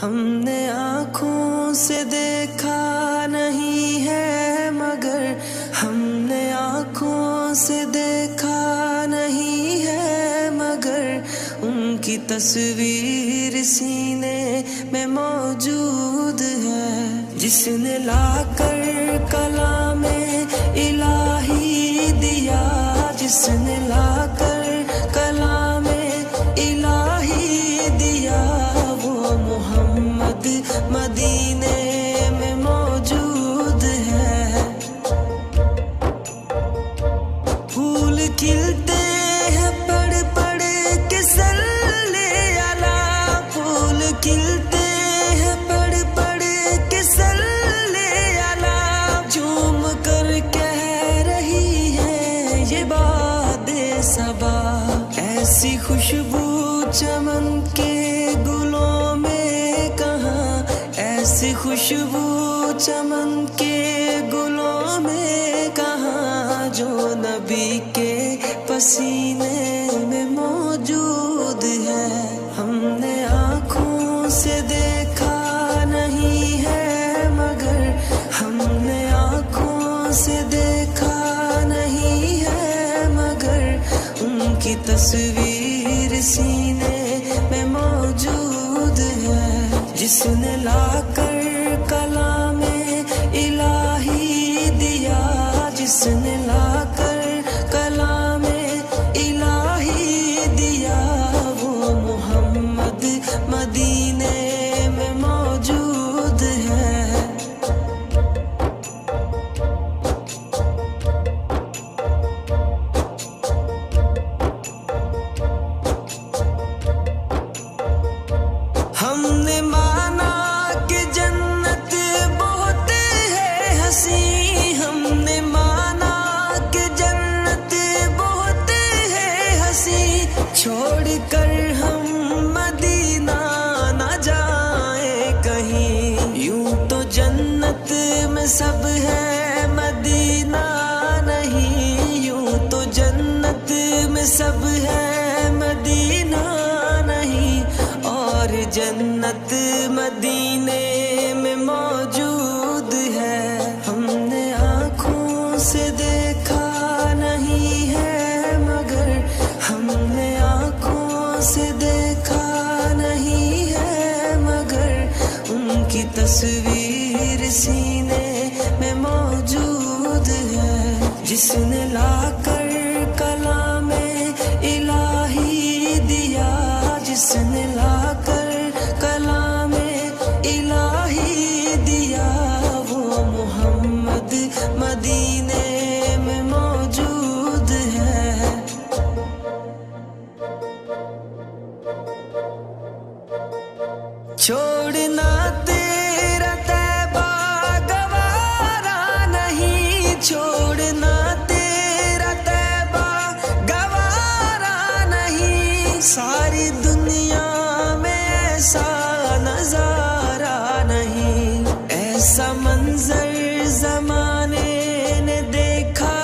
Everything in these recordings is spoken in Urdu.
ہم نے آنکھوں سے دیکھا نہیں ہے مگر ہم نے آنکھوں سے دیکھا نہیں ہے مگر ان کی تصویر سینے میں موجود ہے، جس نے لا کر کلام الہی دیا، جس نے لا کر کلام الہی دیا، وہ محمد مدینے میں موجود ہے۔ پھول کھلتے ہیں پڑھ پڑھ کے صلی علی، پھول کھلتے ہیں پڑھ پڑھ کے صلی علی، جھوم کر کہہ رہی ہے یہ باد صبا، ایسی خوشبو چمن کے گلوں میں کہاں، ایسی خوشبو چمن کے گلوں میں کہاں، جو نبی کے پسینے میں موجود ہے۔ ہم نے آنکھوں سے دیکھا نہیں ہے مگر ہم نے آنکھوں سے دیکھا نہیں ہے مگر ان کی تصویر سینے میں موجود ہے، جس نے لا کر کلام الہی دیا، جس نے لا کر کلام الہی دیا، وہ محمد مدینے میں موجود ہے۔ ہم نے مانا کہ جنت بہت ہے حسین، ہم نے مانا کہ جنت بہت ہے حسین، چھوڑ کر ہم مدینہ نہ جائیں کہیں، یوں تو جنت میں سب ہے مدینہ نہیں، یوں تو جنت میں سب ہے مدینہ نہیں، اور جنت مدینے میں موجود ہے۔ ہم نے آنکھوں سے دیکھا نہیں ہے مگر ہم نے آنکھوں سے دیکھا نہیں ہے مگر ان کی تصویر سینے میں موجود ہے، جس نے لا کر کلام الہی دیا، جس نے لا کر کلام الہی دیا، وہ محمد مدینے میں موجود ہے۔ چھوڑنا تیرا طیبہ گوارا نہیں، چھوڑنا تیرا طیبہ گوارا نہیں، ساری دنیا میں ایسا نظارہ نہیں، ایسا منظر زمانے نے دیکھا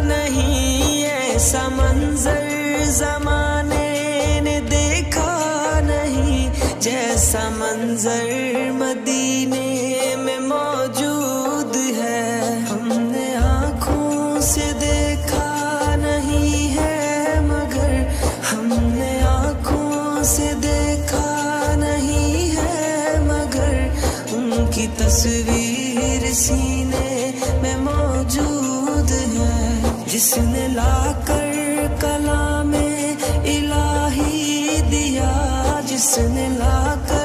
نہیں، ایسا منظر زمانے نے دیکھا نہیں، جیسا منظر مدینے میں موجود ہے۔ ہم نے آنکھوں سے دیکھا نہیں ہے مگر ہم نے آنکھوں سے دیکھا نہیں ہے مگر ان کی تصویر سینے میں موجود ہے، جس نے لا کر کلام الہی دیا، جس نے لا کر